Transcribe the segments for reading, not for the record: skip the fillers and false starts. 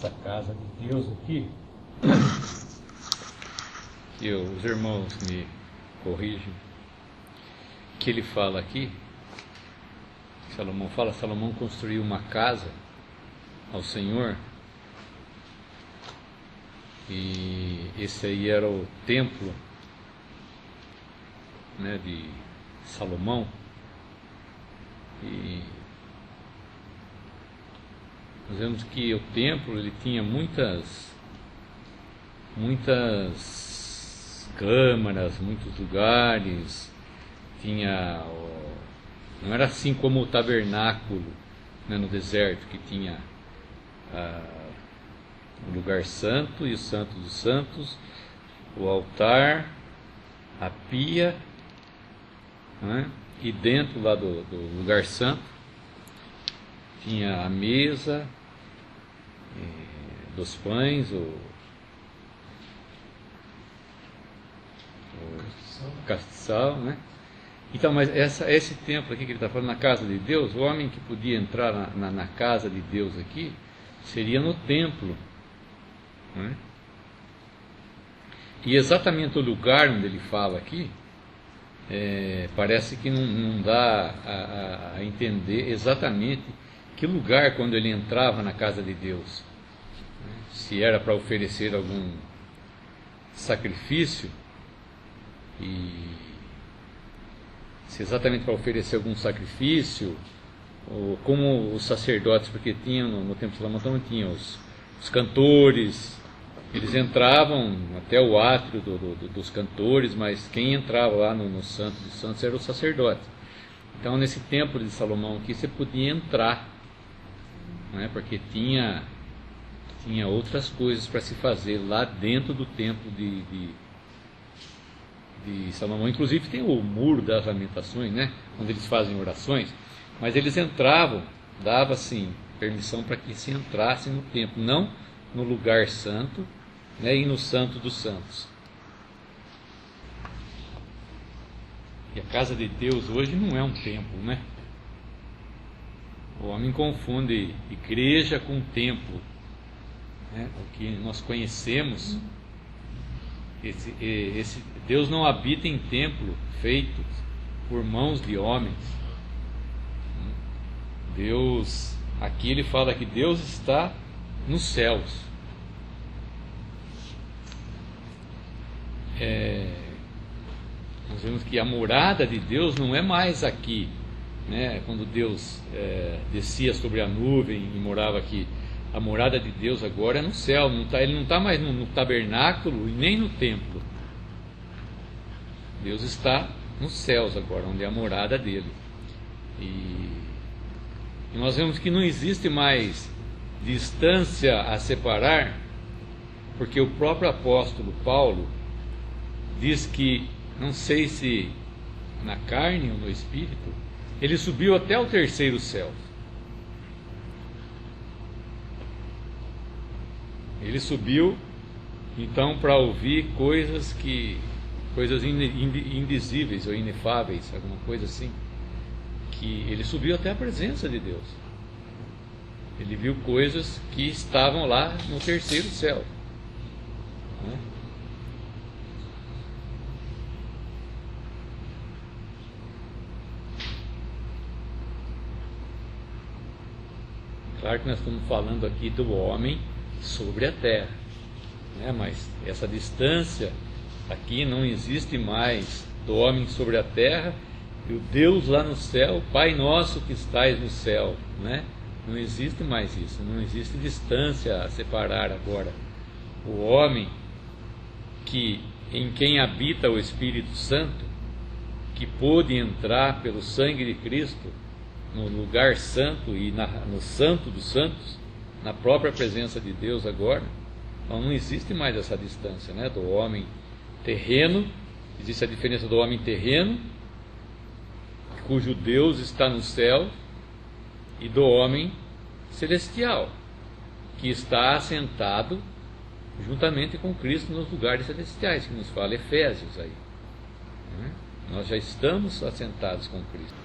essa casa de Deus aqui, que os irmãos me corrigem, que ele fala aqui, Salomão construiu uma casa ao Senhor, e esse aí era o templo, né, de Salomão. E nós vemos que o templo ele tinha muitas câmaras, muitos lugares, não era assim como o tabernáculo, né, no deserto, que tinha o lugar santo e o santo dos santos, o altar, a pia, né, e dentro lá do lugar santo tinha a mesa dos pães, o castiçal, né? Então, mas esse templo aqui que ele está falando, na casa de Deus, o homem que podia entrar na casa de Deus aqui, seria no templo, né? E exatamente o lugar onde ele fala aqui, parece que não dá a entender exatamente que lugar quando ele entrava na casa de Deus, né? Se era para oferecer algum sacrifício, se exatamente para oferecer algum sacrifício, ou como os sacerdotes, porque tinham no templo de Salomão também tinha os cantores, eles entravam até o átrio dos cantores, mas quem entrava lá no Santo dos Santos era o sacerdote. Então nesse templo de Salomão aqui você podia entrar, né, porque tinha outras coisas para se fazer lá dentro do templo de Salomão. Inclusive tem o muro das lamentações, né, onde eles fazem orações, mas eles entravam, dava assim permissão para que se entrasse no templo, não no lugar santo, né, e no santo dos santos. E a casa de Deus hoje não é um templo, né? O homem confunde igreja com templo, né? O que nós conhecemos, esse Deus não habita em templo feito por mãos de homens. Deus, aqui ele fala que Deus está nos céus. Nós vemos que a morada de Deus não é mais aqui, né? Quando Deus descia sobre a nuvem e morava aqui. A morada de Deus agora é no céu, ele não está mais no tabernáculo e nem no templo. Deus está nos céus agora, onde é a morada dele. E nós vemos que não existe mais distância a separar, porque o próprio apóstolo Paulo diz que, não sei se na carne ou no espírito, ele subiu até o terceiro céu. Ele subiu, então, para ouvir coisas indizíveis ou inefáveis, alguma coisa assim, que ele subiu até a presença de Deus. Ele viu coisas que estavam lá no terceiro céu, né? Claro que nós estamos falando aqui do homem sobre a terra, né? Mas essa distância aqui não existe mais do homem sobre a terra e o Deus lá no céu, Pai nosso que estais no céu, né? Não existe mais isso, não existe distância a separar agora o homem em quem habita o Espírito Santo, que pôde entrar pelo sangue de Cristo no lugar santo e no santo dos santos, na própria presença de Deus agora. Então não existe mais essa distância, né, do homem terreno. Existe a diferença do homem terreno, cujo Deus está no céu, e do homem celestial, que está assentado juntamente com Cristo nos lugares celestiais, que nos fala Efésios aí, né? Nós já estamos assentados com Cristo.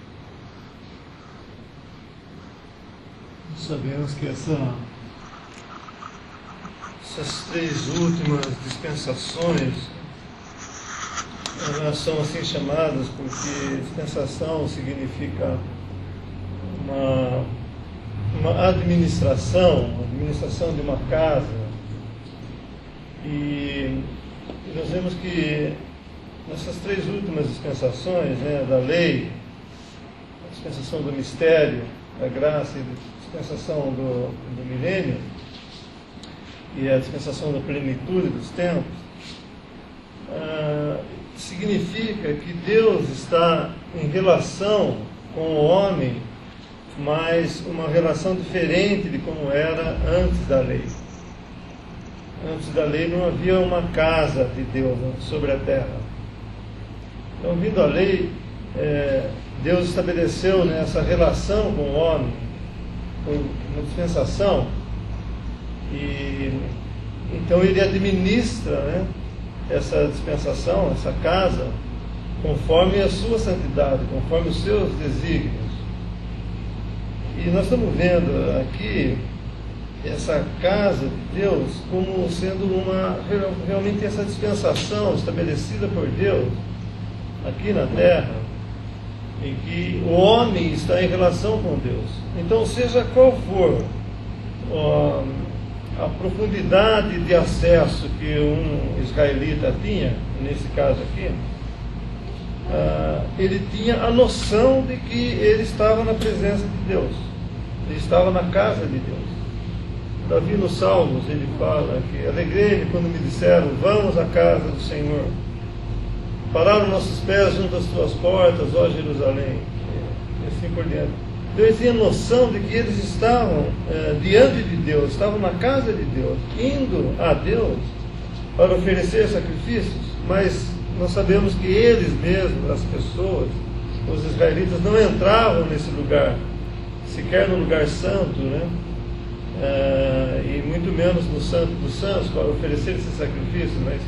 Sabemos que essa essas três últimas dispensações, elas são assim chamadas porque dispensação significa uma administração de uma casa. E nós vemos que nessas três últimas dispensações, né, da lei, a dispensação do mistério, da graça e a dispensação do milênio, e a dispensação da plenitude dos tempos, significa que Deus está em relação com o homem, mas uma relação diferente de como era antes da lei. Antes da lei não havia uma casa de Deus sobre a terra. Então, vindo a lei, Deus estabeleceu, né, essa relação com o homem, com uma dispensação, e então ele administra, né, essa dispensação, essa casa, conforme a sua santidade, conforme os seus desígnios. E nós estamos vendo aqui essa casa de Deus como sendo realmente essa dispensação estabelecida por Deus aqui na terra, em que o homem está em relação com Deus. Então, seja qual for a profundidade de acesso que um israelita tinha, nesse caso aqui, ele tinha a noção de que ele estava na presença de Deus, ele estava na casa de Deus. Davi nos Salmos, ele fala que alegrei-me quando me disseram, vamos à casa do Senhor. Pararam nossos pés junto às tuas portas, ó Jerusalém, e assim por diante. Então eles tinham noção de que eles estavam diante de Deus, estavam na casa de Deus, indo a Deus para oferecer sacrifícios, mas nós sabemos que eles mesmos, as pessoas, os israelitas, não entravam nesse lugar, sequer no lugar santo, né? E muito menos no Santo dos Santos, para oferecer esse sacrifício, mas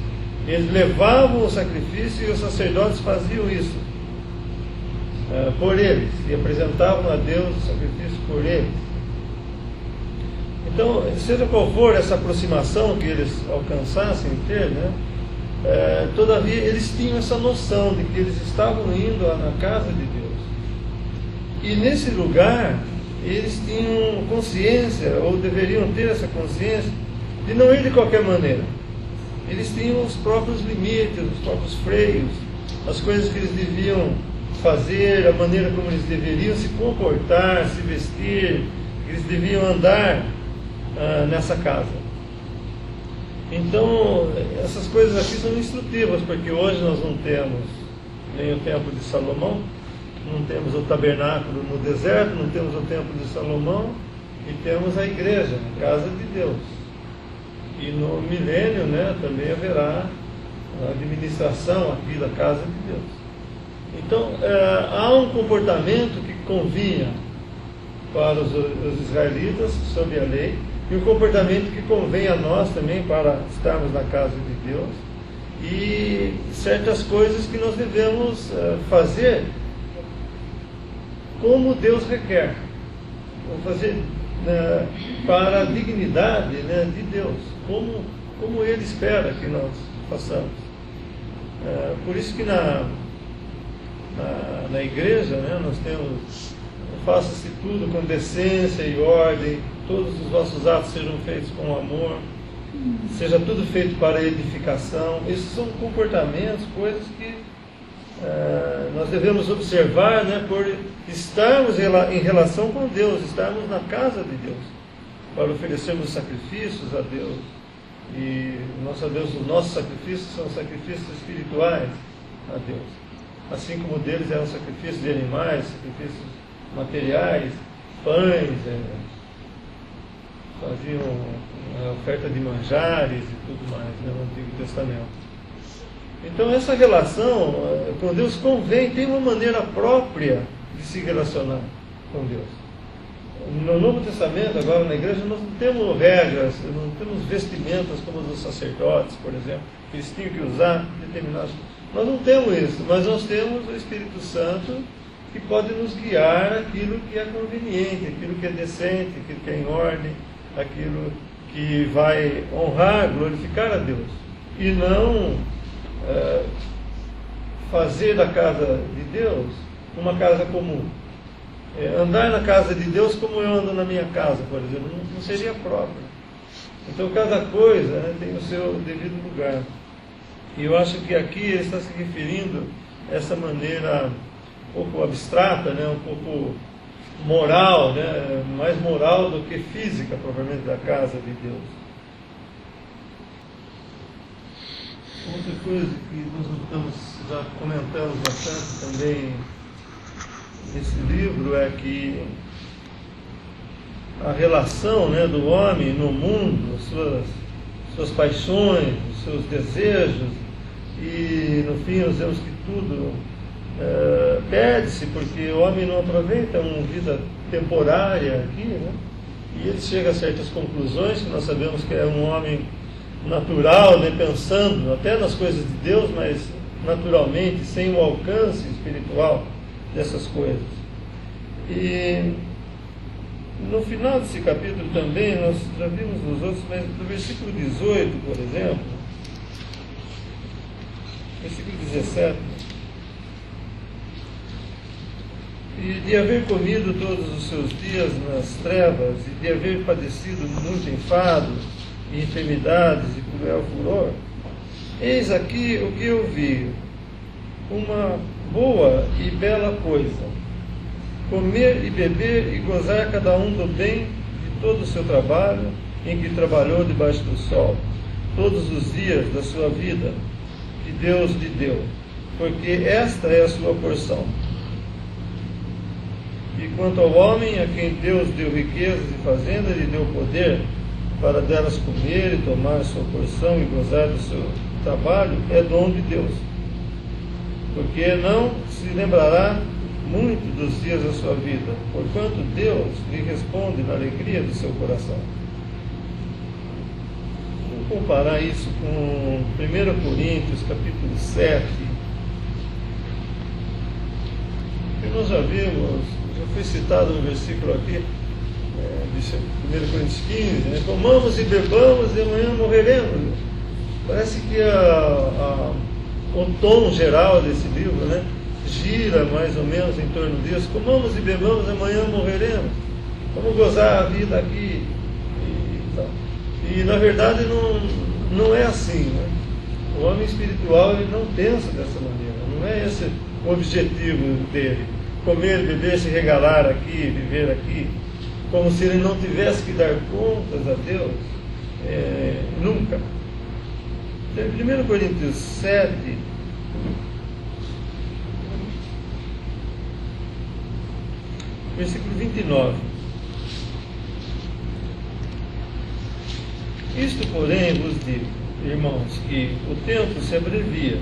eles levavam o sacrifício e os sacerdotes faziam isso por eles, e apresentavam a Deus o sacrifício por eles. Então, seja qual for essa aproximação que eles alcançassem ter, né, todavia eles tinham essa noção de que eles estavam indo na casa de Deus. E nesse lugar, eles tinham consciência, ou deveriam ter essa consciência, de não ir de qualquer maneira. Eles tinham os próprios limites, os próprios freios, as coisas que eles deviam fazer, a maneira como eles deveriam se comportar, se vestir, eles deviam andar nessa casa. Então, essas coisas aqui são instrutivas, porque hoje nós não temos nem o templo de Salomão, não temos o tabernáculo no deserto, não temos o templo de Salomão, e temos a igreja, a casa de Deus. E no milênio, né, também haverá a administração aqui da casa de Deus. Então, há um comportamento que convinha para os israelitas sob a lei, e um comportamento que convém a nós também para estarmos na casa de Deus, e certas coisas que nós devemos fazer como Deus requer. Vamos fazer para a dignidade, né, de Deus, como Ele espera que nós façamos. Por isso que na igreja, né, nós temos, faça-se tudo com decência e ordem, todos os vossos atos sejam feitos com amor, seja tudo feito para edificação. Esses são comportamentos, coisas que nós devemos observar, né, por estarmos em relação com Deus, estarmos na casa de Deus, para oferecermos sacrifícios a Deus. E nós sabemos que os nossos sacrifícios são sacrifícios espirituais a Deus, assim como deles eram sacrifícios de animais, sacrifícios materiais, pães, faziam a oferta de manjares e tudo mais, né, no Antigo Testamento. Então essa relação com Deus convém, tem uma maneira própria de se relacionar com Deus. No Novo Testamento, agora na igreja, nós não temos regras, não temos vestimentas como os sacerdotes, por exemplo, que eles tinham que usar determinados. Nós não temos isso, mas nós temos o Espírito Santo que pode nos guiar aquilo que é conveniente, aquilo que é decente, aquilo que é em ordem, aquilo que que vai honrar, glorificar a Deus, e não fazer da casa de Deus uma casa comum. Andar na casa de Deus como eu ando na minha casa, por exemplo, não seria próprio. Então cada coisa, né, tem o seu devido lugar. E eu acho que aqui ele está se referindo a essa maneira um pouco abstrata, né, um pouco moral, né, mais moral do que física, provavelmente, da casa de Deus. Outra coisa que nós já comentamos bastante também nesse livro é que a relação, né, do homem no mundo, suas paixões, os seus desejos, e no fim nós vemos que tudo perde-se, porque o homem não aproveita uma vida temporária aqui, né? E ele chega a certas conclusões, que nós sabemos que é um homem natural, né, pensando até nas coisas de Deus, mas naturalmente, sem o alcance espiritual dessas coisas. E no final desse capítulo também, nós já vimos nos outros, mas no versículo 18, por exemplo, versículo 17, e de haver comido todos os seus dias nas trevas, e de haver padecido muito enfado, e enfermidades, e cruel furor, eis aqui o que eu vi, uma boa e bela coisa, comer e beber e gozar cada um do bem de todo o seu trabalho, em que trabalhou debaixo do sol, todos os dias da sua vida, que Deus lhe deu, porque esta é a sua porção. E quanto ao homem, a quem Deus deu riquezas e fazenda, lhe deu poder para delas comer e tomar sua porção e gozar do seu trabalho, é dom de Deus. Porque não se lembrará muito dos dias da sua vida, porquanto Deus lhe responde na alegria do seu coração. Vamos comparar isso com 1 Coríntios, capítulo 7, que nós já vimos, já foi citado no versículo aqui, de 1 Coríntios 15, né? Comamos e bebamos e amanhã morreremos. Parece que o tom geral desse livro, né, gira mais ou menos em torno disso. Comamos e bebamos, amanhã morreremos. Vamos gozar a vida aqui. E na verdade não é assim, né? O homem espiritual, ele não pensa dessa maneira. Não é esse o objetivo dele. Comer, beber, se regalar aqui, viver aqui, como se ele não tivesse que dar contas a Deus, nunca. Então, em 1 Coríntios 7, versículo 29. Isto, porém, vos digo, irmãos, que o tempo se abrevia.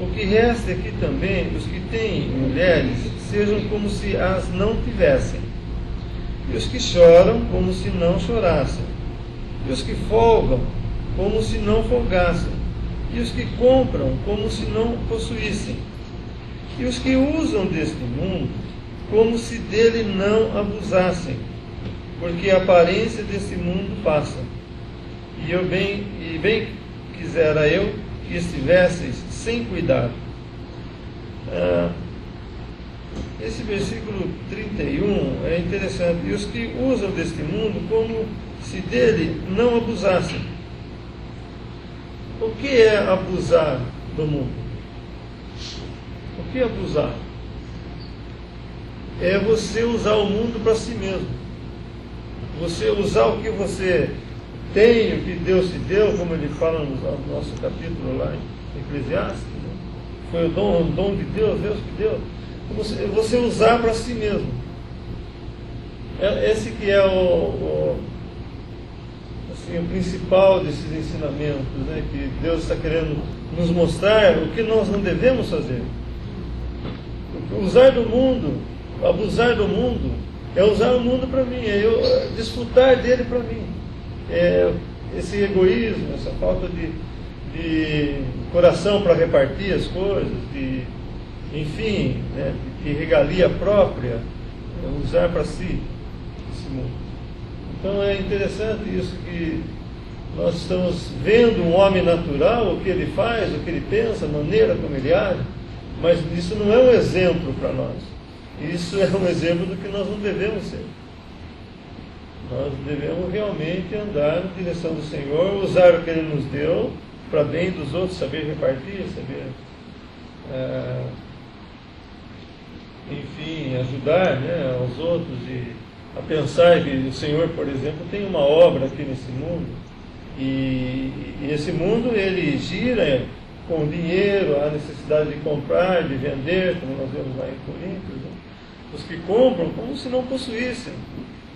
O que resta é que também os que têm mulheres sejam como se as não tivessem, e os que choram como se não chorassem, e os que folgam como se não folgassem, e os que compram como se não possuíssem, e os que usam deste mundo como se dele não abusassem, porque a aparência desse mundo passa. E bem quisera eu que estivesseis sem cuidado. Esse versículo 31 é interessante. E os que usam deste mundo como se dele não abusassem. O que é abusar do mundo? O que é abusar? É você usar o mundo para si mesmo. Você usar o que você tem, o que Deus te deu, como ele fala no nosso capítulo lá em Eclesiastes, né? Foi o dom de Deus, Deus que deu. Você usar para si mesmo. Esse que é o principal desses ensinamentos, né? Que Deus está querendo nos mostrar o que nós não devemos fazer. Usar do mundo, abusar do mundo, é usar o mundo para mim, é eu desfrutar dele para mim. Esse egoísmo, essa falta de coração para repartir as coisas, enfim, né, de regalia própria, usar para si esse mundo. Então é interessante isso, que nós estamos vendo um homem natural, o que ele faz, o que ele pensa, a maneira como ele age, mas isso não é um exemplo para nós. Isso é um exemplo do que nós não devemos ser. Nós devemos realmente andar na direção do Senhor, usar o que Ele nos deu para bem dos outros, saber repartir, saber, enfim, ajudar, né, aos outros, e a pensar que o Senhor, por exemplo, tem uma obra aqui nesse mundo, e esse mundo ele gira com dinheiro, a necessidade de comprar, de vender, como nós vemos lá em Coríntios, né? Os que compram como se não possuíssem.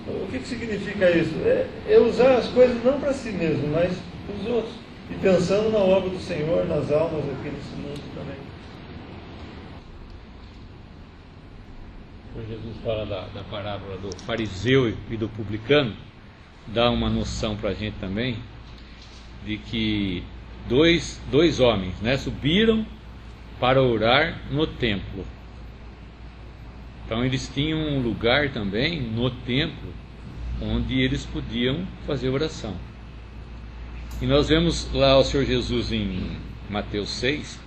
O que significa isso? É usar as coisas não para si mesmo, mas para os outros. E pensando na obra do Senhor, nas almas aqui nesse mundo também. Quando Jesus fala da parábola do fariseu e do publicano, dá uma noção para a gente também, de que dois homens, né, subiram para orar no templo. Então eles tinham um lugar também no templo onde eles podiam fazer oração. E nós vemos lá o Senhor Jesus em Mateus 6,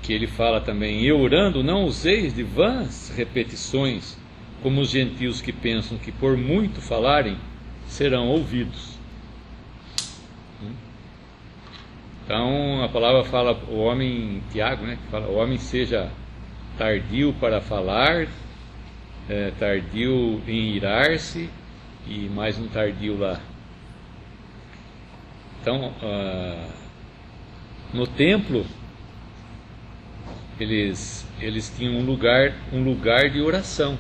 que ele fala também: e orando não useis de vãs repetições, como os gentios que pensam que por muito falarem serão ouvidos. Então a palavra fala, o homem, Tiago, né, que fala, o homem seja tardio para falar, tardio em irar-se, e mais um tardio lá. Então, no templo, eles tinham um lugar de oração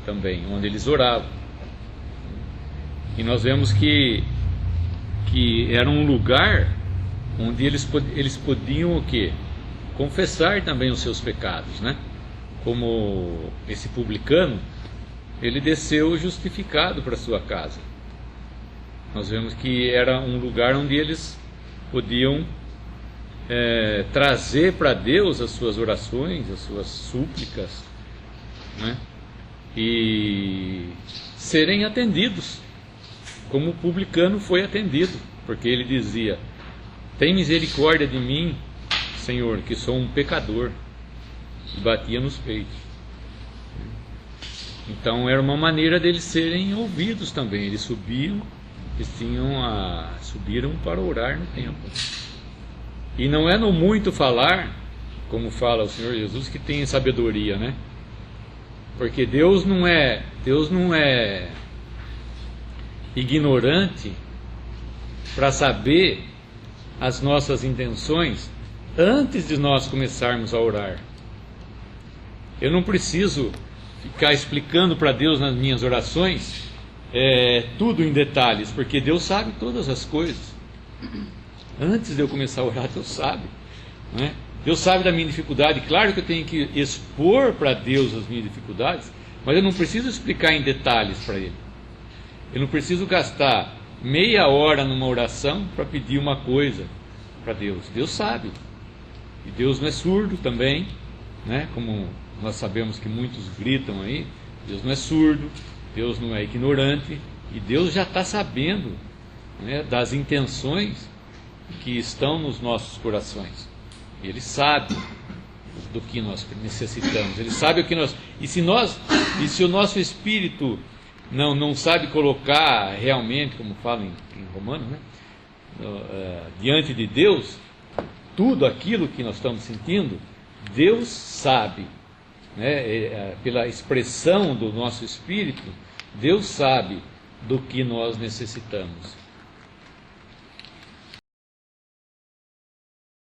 também, onde eles oravam. E nós vemos que era um lugar onde eles podiam o quê? Confessar também os seus pecados, né? Como esse publicano, ele desceu justificado para sua casa. Nós vemos que era um lugar onde eles podiam trazer para Deus as suas orações, as suas súplicas, né? E serem atendidos, como o publicano foi atendido, porque ele dizia: tem misericórdia de mim, Senhor, que sou um pecador, e batia nos peitos. Então era uma maneira deles serem ouvidos também. Eles subiram para orar no templo. E não é no muito falar, como fala o Senhor Jesus, que tem sabedoria, né? Porque Deus não é ignorante para saber as nossas intenções antes de nós começarmos a orar. Eu não preciso ficar explicando para Deus nas minhas orações tudo em detalhes, porque Deus sabe todas as coisas. Antes de eu começar a orar, Deus sabe, né? Deus sabe da minha dificuldade. Claro que eu tenho que expor para Deus as minhas dificuldades, mas eu não preciso explicar em detalhes para Ele. Eu não preciso gastar meia hora numa oração para pedir uma coisa para Deus. Deus sabe. E Deus não é surdo também, né? Como nós sabemos que muitos gritam aí. Deus não é surdo, Deus não é ignorante, e Deus já está sabendo, né, das intenções que estão nos nossos corações. Ele sabe do que nós necessitamos. Ele sabe o que nós... E se o nosso espírito não sabe colocar realmente, como fala em Romanos, né, diante de Deus, tudo aquilo que nós estamos sentindo, Deus sabe, né, pela expressão do nosso espírito, Deus sabe do que nós necessitamos.